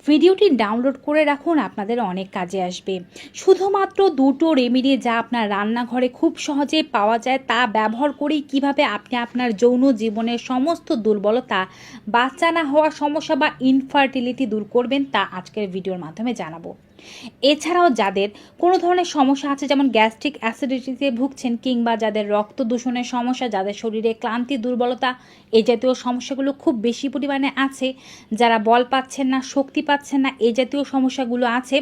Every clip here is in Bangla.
ভিডিওটি ডাউনলোড করে রাখুন, আপনাদের অনেক কাজে আসবে। শুধুমাত্র দুটো রেমেডি যা আপনার রান্নাঘরে খুব সহজে পাওয়া যায়, তা ব্যবহার করেই কিভাবে আপনি আপনার যৌন জীবনের সমস্ত দুর্বলতা, বাচ্চা না হওয়ার সমস্যা বা ইনফার্টিলিটি দূর করবেন, তা আজকের ভিডিওর মাধ্যমে জানাবো। এছাড়াও যাদের কোনো ধরনের সমস্যা আছে, যেমন গ্যাস্ট্রিক অ্যাসিডিটিতে ভুগছেন, কিংবা যাদের রক্ত দূষণের সমস্যা, যাদের শরীরে ক্লান্তি, দুর্বলতা এই জাতীয় সমস্যাগুলো খুব বেশি পরিমাণে আছে, যারা বল পাচ্ছেন না, শক্তি পাচ্ছেন না, এই জাতীয় সমস্যাগুলো আছে,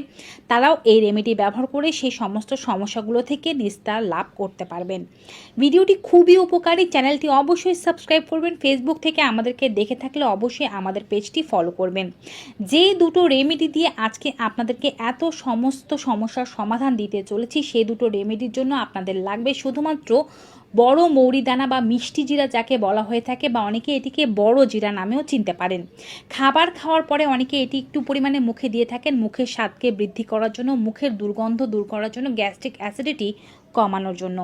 তারাও এই রেমেডি ব্যবহার করে সেই সমস্ত সমস্যাগুলো থেকে নিস্তার লাভ করতে পারবেন। ভিডিওটি খুবই উপকারী, চ্যানেলটি অবশ্যই সাবস্ক্রাইব করবেন। ফেসবুক থেকে আমাদেরকে দেখে থাকলে অবশ্যই আমাদের পেজটি ফলো করবেন। যে দুটো রেমেডি দিয়ে আজকে আপনাদেরকে এত সমস্ত সমস্যার সমাধান দিতে চলেছি, সেই দুটো রেমেডির জন্য আপনাদের লাগবে শুধুমাত্র বড় মৌরি দানা বা মিষ্টি জিরা, যাকে বলা হয়ে থাকে, বা অনেকে এটিকে বড় জিরা নামেও চিনতে পারেন। খাবার খাওয়ার পরে অনেকে এটি একটু পরিমাণে মুখে দিয়ে থাকেন, মুখের স্বাদকে বৃদ্ধি করার জন্য, মুখের দুর্গন্ধ দূর করার জন্য, গ্যাস্ট্রিক অ্যাসিডিটি কমানোর জন্য।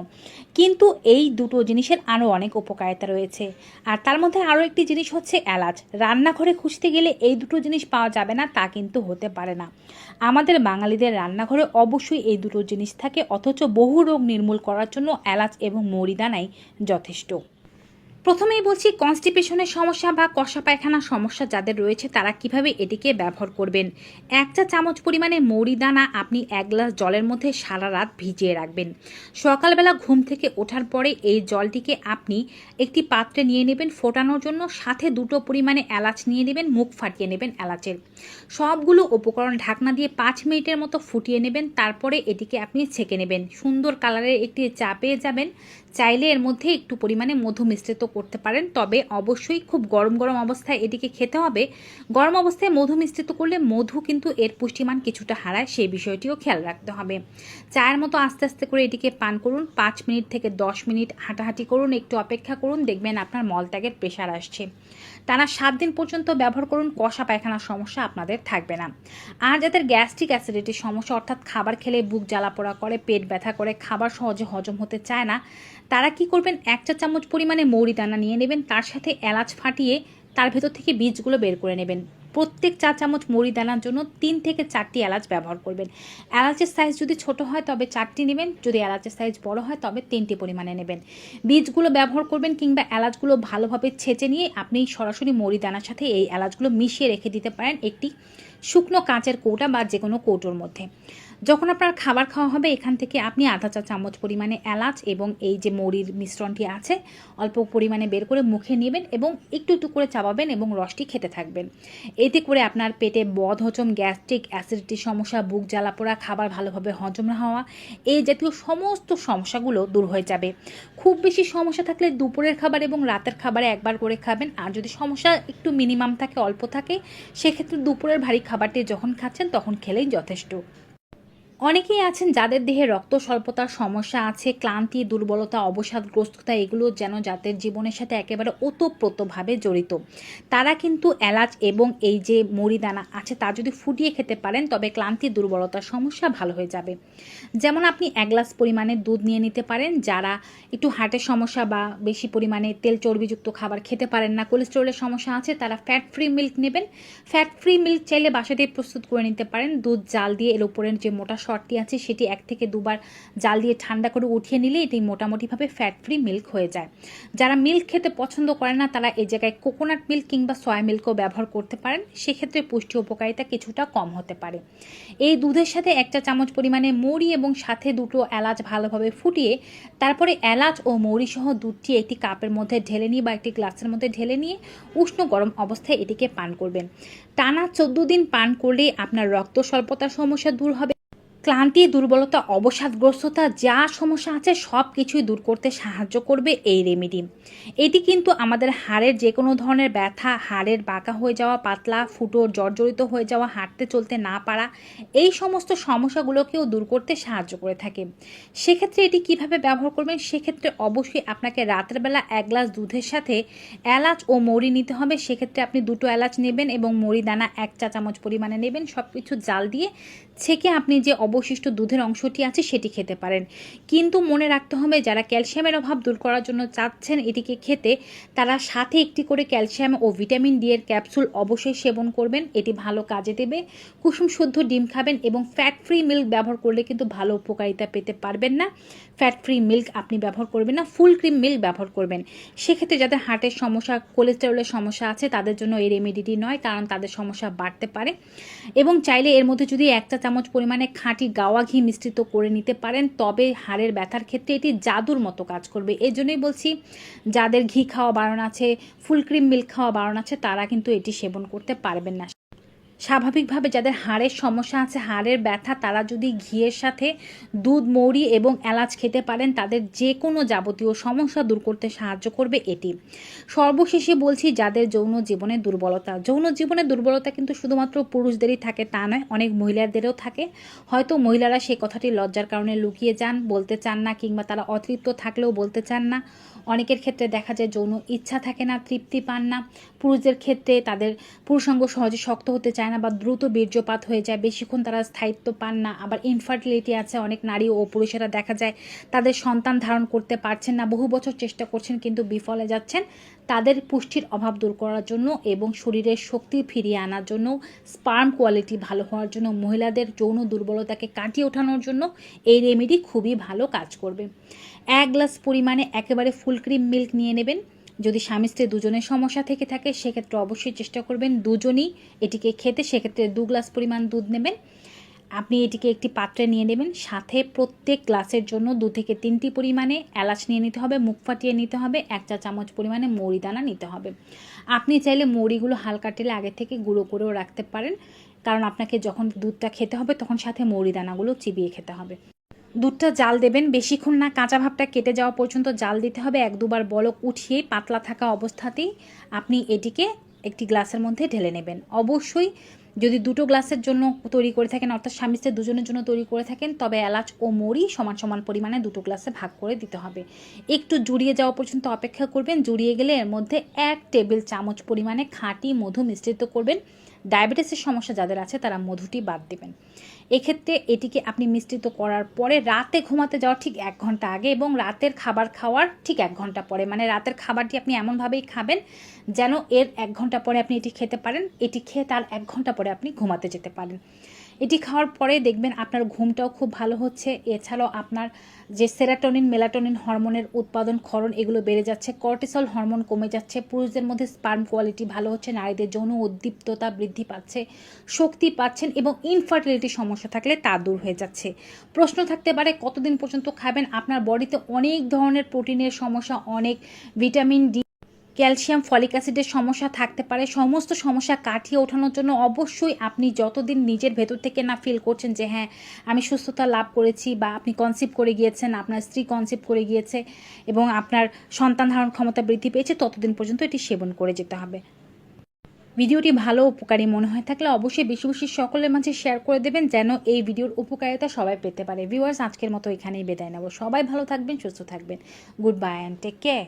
কিন্তু এই দুটো জিনিসের আরও অনেক উপকারিতা রয়েছে। আর তার মধ্যে আরও একটি জিনিস হচ্ছে এলাচ। রান্নাঘরে খুঁজতে গেলে এই দুটো জিনিস পাওয়া যাবে না, তা কিন্তু হতে পারে না। আমাদের বাঙালিদের রান্নাঘরে অবশ্যই এই দুটো জিনিস থাকে, অথচ বহু রোগ নির্মূল করার জন্য এলাচ এবং মৌরি দানাই যথেষ্ট। প্রথমেই বলছি, কনস্টিপেশনের সমস্যা বা কষা পায়খানার সমস্যা যাদের রয়েছে, তারা কিভাবে এটিকে ব্যবহার করবেন। 1 চা চামচ পরিমাণে মৌরি দানা আপনি 1 গ্লাস জলের মধ্যে সারা রাত ভিজিয়ে রাখবেন। সকালবেলা ঘুম থেকে ওঠার পরে এই জলটিকে আপনি একটি পাত্রে নিয়ে নেবেন ফোটানোর জন্য, সাথে 2টো পরিমাণে এলাচ নিয়ে নেবেন, মুখ ফাটিয়ে নেবেন এলাচের। সবগুলো উপকরণ ঢাকনা দিয়ে 5 মিনিটের মতো ফুটিয়ে নেবেন। তারপরে এটিকে আপনি ছেঁকে নেবেন। সুন্দর কালারের একটি চা পেয়ে যাবেন। চাইলে এর মধ্যে একটু পরিমাণে মধু মিশ্রিত করতে পারেন, তবে অবশ্যই খুব গরম গরম অবস্থায় এটিকে খেতে হবে। গরম অবস্থায় মধু মিশ্রিত করলে মধু কিন্তু এর পুষ্টিমান কিছুটা হারায়, সেই বিষয়টিও খেয়াল রাখতে হবে। চায়ের মতো আস্তে আস্তে করে এটিকে পান করুন। 5 মিনিট থেকে 10 মিনিট হাঁটাহাঁটি করুন, একটু অপেক্ষা করুন, দেখবেন আপনার মলত্যাগের প্রেশার আসছে। টানা 7 দিন পর্যন্ত ব্যবহার করুন, কষা পায়খানার সমস্যা আপনাদের থাকবে না। আর যাদের গ্যাস্ট্রিক অ্যাসিডিটির সমস্যা, অর্থাৎ খাবার খেলে বুক জ্বালাপোড়া করে, পেট ব্যথা করে, খাবার সহজে হজম হতে চায় না, তারা কি করবেন, 1 চা চামচ পরিমাণে মৌরি দানা নিয়ে নেবেন, তার সাথে এলাচ ফাটিয়ে তার ভেতর থেকে বীজগুলো বের করে নেবেন। প্রত্যেক চা চামচ মৌরি দানার জন্য 3 থেকে 4টি এলাচ ব্যবহার করবেন। এলাচের সাইজ যদি ছোট হয় তবে 4টি নেবেন, যদি এলাচের সাইজ বড় হয় তবে 3টি পরিমাণে নেবেন। বীজগুলো ব্যবহার করবেন, কিংবা এলাচগুলো ভালোভাবে ছেঁচে নিয়ে আপনি সরাসরি মৌরি দানার সাথে এই এলাচগুলো মিশিয়ে রেখে দিতে পারেন একটি শুকনো কাঁচের কৌটা বা যে কোনো কৌটোর মধ্যে। যখন আপনার খাবার খাওয়া হবে, এখান থেকে আপনি আধা চা চামচ পরিমাণে এলাচ এবং এই যে মৌরির মিশ্রণটি আছে অল্প পরিমাণে বের করে মুখে নেবেন এবং একটু একটু করে চাবাবেন এবং রসটি খেতে থাকবেন। এতে করে আপনার পেটে বদহজম, গ্যাস্ট্রিক অ্যাসিডিটির সমস্যা, বুক জ্বালাপোড়া, খাবার ভালোভাবে হজম না হওয়া, এই জাতীয় সমস্ত সমস্যাগুলো দূর হয়ে যাবে। খুব বেশি সমস্যা থাকলে দুপুরের খাবার এবং রাতের খাবারে একবার করে খাবেন। আর যদি সমস্যা একটু মিনিমাম থাকে, অল্প থাকে, সেক্ষেত্রে দুপুরের ভারী খাবারটি যখন খাচ্ছেন তখন খেলেই যথেষ্ট। অনেকেই আছেন যাদের দেহে রক্ত স্বল্পতার সমস্যা আছে, ক্লান্তি, দুর্বলতা, অবসাদগ্রস্ততা, এগুলো যেন যাদের জীবনের সাথে একেবারে ওতপ্রোতভাবে জড়িত, তারা কিন্তু এলাচ এবং এই যে মৌরি দানা আছে তা যদি ফুটিয়ে খেতে পারেন, তবে ক্লান্তি, দুর্বলতার সমস্যা ভালো হয়ে যাবে। যেমন আপনি 1 গ্লাস পরিমাণে দুধ নিয়ে নিতে পারেন। যারা একটু হার্টের সমস্যা বা বেশি পরিমাণে তেল চর্বিযুক্ত খাবার খেতে পারেন না, কোলেস্টেরলের সমস্যা আছে, তারা ফ্যাট ফ্রি মিল্ক নেবেন। ফ্যাট ফ্রি মিল্ক চাইলে বাসাতেই প্রস্তুত করে নিতে পারেন। দুধ জাল দিয়ে এর উপরের যে মোটা শর্টটি আছে সেটি 1 থেকে 2 বার জাল দিয়ে ঠান্ডা করে উঠিয়ে নিলে এটি মোটামুটিভাবে ফ্যাট ফ্রি মিল্ক হয়ে যায়। যারা মিল্ক খেতে পছন্দ করে না, তারা এই জায়গায় কোকোনাট মিল্ক কিংবা সয়া মিল্কও ব্যবহার করতে পারেন। সেক্ষেত্রে পুষ্টি উপকারিতা কিছুটা কম হতে পারে। এই দুধের সাথে 1 চা চামচ পরিমাণে মৌরি এবং সাথে 2টো এলাচ ভালোভাবে ফুটিয়ে, তারপরে এলাচ ও মৌরি সহ দুধটি একটি কাপের মধ্যে ঢেলে নিয়ে বা একটি গ্লাসের মধ্যে ঢেলে নিয়ে উষ্ণ গরম অবস্থায় এটিকে পান করবেন। টানা 14 দিন পান করলে আপনার রক্ত স্বল্পতার সমস্যা দূর হবে। ক্লান্তি, দুর্বলতা, অবসাদগ্রস্ততা যা সমস্যা আছে সব কিছুই দূর করতে সাহায্য করবে এই রেমেডি। এটি কিন্তু আমাদের হাড়ের যে কোনো ধরনের ব্যথা, হাড়ের বাঁকা হয়ে যাওয়া, পাতলা, ফুটো, জর্জরিত হয়ে যাওয়া, হাঁটতে চলতে না পারা, এই সমস্ত সমস্যাগুলোকেও দূর করতে সাহায্য করে থাকে। সেক্ষেত্রে এটি কিভাবে ব্যবহার করবেন, সেক্ষেত্রে অবশ্যই আপনাকে রাতের বেলা 1 গ্লাস দুধের সাথে এলাচ ও মৌরি নিতে হবে। সেক্ষেত্রে আপনি 2টো এলাচ নেবেন এবং মৌরি দানা 1 চা চামচ পরিমাণে নেবেন। সব কিছু জাল দিয়ে ছেঁকে আপনি যে অবশিষ্ট দুধের অংশটি আছে সেটি খেতে পারেন। কিন্তু মনে রাখতে হবে যারা ক্যালসিয়ামের অভাব দূর করার জন্য চাচ্ছেন এটিকে খেতে, তারা সাথে একটি করে ক্যালসিয়াম ও ভিটামিন ডি এর ক্যাপসুল অবশ্যই সেবন করবেন, এটি ভালো কাজে দেবে। কুসুম শুদ্ধ ডিম খাবেন এবং ফ্যাট ফ্রি মিল্ক ব্যবহার করলে কিন্তু ভালো উপকারিতা পেতে পারবেন না। ফ্যাট ফ্রি মিল্ক আপনি ব্যবহার করবেন না, ফুল ক্রিম মিল্ক ব্যবহার করবেন। সেক্ষেত্রে যাদের হার্টের সমস্যা, কোলেস্টেরলের সমস্যা আছে তাদের জন্য এই রেমেডিটি নয়, কারণ তাদের সমস্যা বাড়তে পারে। এবং চাইলে এর মধ্যে যদি 1 চা চামচ পরিমাণে খাঁটি গাওয়া ঘি মিশ্রিত করে নিতে পারেন, তবে হাড়ের ব্যথার ক্ষেত্রে এটি জাদুর মতো কাজ করবে। এই জন্যই বলছি যাদের ঘি খাওয়া বারণ আছে, ফুল ক্রিম মিল্ক খাওয়া বারণ আছে, তারা কিন্তু এটি সেবন করতে পারবেন না। স্বাভাবিকভাবে যাদের হাড়ের সমস্যা আছে, হাড়ের ব্যথা, তারা যদি ঘিয়ের সাথে দুধ, মৌরি এবং এলাচ খেতে পারেন, তাদের যে কোনো যাবতীয় সমস্যা দূর করতে সাহায্য করবে এটি। সর্বশেষে বলছি যাদের যৌন জীবনে দুর্বলতা, যৌন জীবনে দুর্বলতা কিন্তু শুধুমাত্র পুরুষদেরই থাকে তা নয়, অনেক মহিলাদেরও থাকে। হয়তো মহিলারা সেই কথাটি লজ্জার কারণে লুকিয়ে যান, বলতে চান না, কিংবা তারা অতৃপ্ত থাকলেও বলতে চান না। অনেকের ক্ষেত্রে দেখা যায় যৌন ইচ্ছা থাকে না, তৃপ্তি পান না। পুরুষদের ক্ষেত্রে তাদের পুরুষাঙ্গ সহজে শক্ত হতে চায় না বা দ্রুত বীর্যপাত হয়ে যায়, বেশিক্ষণ তারা স্থায়িত্ব পান না। আবার ইনফার্টিলিটি আছে, অনেক নারী ও পুরুষেরা দেখা যায় তাদের সন্তান ধারণ করতে পারছেন না, বহু বছর চেষ্টা করছেন কিন্তু বিফলে যাচ্ছেন। তাদের পুষ্টির অভাব দূর করার জন্য এবং শরীরের শক্তি ফিরিয়ে আনার জন্য, স্পার্ম কোয়ালিটি ভালো হওয়ার জন্য, মহিলাদের যৌন দুর্বলতাকে কাটিয়ে ওঠানোর জন্য এই রেমেডি খুবই ভালো কাজ করবে। 1 গ্লাস পরিমাণে একেবারে ফুল ক্রিম মিল্ক নিয়ে নেবেন। যদি স্বামী স্ত্রী দুজনের সমস্যা থেকে থাকে সেক্ষেত্রে অবশ্যই চেষ্টা করবেন দুজনই এটিকে খেতে, সেক্ষেত্রে 2 গ্লাস পরিমাণ দুধ নেবেন। আপনি এটিকে একটি পাত্রে নিয়ে নেবেন, সাথে প্রত্যেক গ্লাসের জন্য 2 থেকে 3টি পরিমাণে এলাচ নিয়ে নিতে হবে, মুখ ফাটিয়ে নিতে হবে, 1 চা চামচ পরিমাণে মৌরি দানা নিতে হবে। আপনি চাইলে মৌরিগুলো হালকা তেলে আগে থেকে গুঁড়ো করেও রাখতে পারেন, কারণ আপনাকে যখন দুধটা খেতে হবে তখন সাথে মৌরি দানাগুলো চিবিয়ে খেতে হবে। দুধটা জাল দেবেন, বেশিক্ষণ না, কাঁচা ভাবটা কেটে যাওয়া পর্যন্ত জাল দিতে হবে। 1-2 বার বলক উঠিয়েই পাতলা থাকা অবস্থাতেই আপনি এটিকে একটি গ্লাসের মধ্যে ঢেলে নেবেন। অবশ্যই যদি 2টো গ্লাসের জন্য তৈরি করে থাকেন, অর্থাৎ স্বামী স্ত্রী দুজনের জন্য তৈরি করে থাকেন, তবে এলাচ ও মৌরি সমান সমান পরিমাণে 2টো গ্লাসে ভাগ করে দিতে হবে। একটু জুড়িয়ে যাওয়া পর্যন্ত অপেক্ষা করবেন। জুড়িয়ে গেলে এর মধ্যে 1 টেবিল চামচ পরিমাণে খাঁটি মধু মিশ্রিত করবেন। ডায়াবেটিসের সমস্যা যাদের আছে তারা মধুটি বাদ দেবেন। এক্ষেত্রে এটিকে আপনি মিশ্রিত করার পরে রাতে ঘুমাতে যাওয়ার ঠিক 1 ঘন্টা আগে এবং রাতের খাবার খাওয়ার ঠিক 1 ঘন্টা পরে, মানে রাতের খাবারটি আপনি এমনভাবেই খাবেন যেন এর 1 ঘন্টা পরে আপনি এটি খেতে পারেন। এটি খেয়ে তার 1 ঘন্টা পরে আপনি ঘুমাতে যেতে পারেন। এটি খাওয়ার পরে দেখবেন আপনার ঘুমটাও খুব ভালো হচ্ছে। এছাড়াও আপনার যে সেরাটোনিন, মেলাটোনিন হরমোনের উৎপাদন, ক্ষরণ এগুলো বেড়ে যাচ্ছে, কর্টিসল হরমোন কমে যাচ্ছে, পুরুষদের মধ্যে স্পার্ম কোয়ালিটি ভালো হচ্ছে, নারীদের যৌন উদ্দীপ্ততা বৃদ্ধি পাচ্ছে, শক্তি পাচ্ছেন এবং ইনফার্টিলিটি সমস্যা থাকলে তা দূর হয়ে যাচ্ছে। প্রশ্ন থাকতে পারে কতদিন পর্যন্ত খাবেন? আপনার বডিতে অনেক ধরনের প্রোটিনের সমস্যা, অনেক ভিটামিন ডি, ক্যালসিয়াম, ফলিক অ্যাসিডের সমস্যা থাকতে পারে। সমস্ত সমস্যা কাটিয়ে ওঠানোর জন্য অবশ্যই আপনি যতদিন নিজের ভেতর থেকে না ফিল করছেন যে হ্যাঁ আমি সুস্থতা লাভ করেছি, বা আপনি কনসিভ করে গিয়েছেন, আপনার স্ত্রী কনসিভ করে গিয়েছে এবং আপনার সন্তান ধারণ ক্ষমতা বৃদ্ধি পেয়েছে, ততদিন পর্যন্ত এটি সেবন করে যেতে হবে। ভিডিওটি ভালো উপকারী মনে হয় থাকলে অবশ্যই বেশি বেশি সকলের মাঝে শেয়ার করে দেবেন, যেন এই ভিডিওর উপকারিতা সবাই পেতে পারে। ভিউয়ার্স, আজকের মতো এখানেই বিদায় নেব। সবাই ভালো থাকবেন, সুস্থ থাকবেন। Good bye and take care.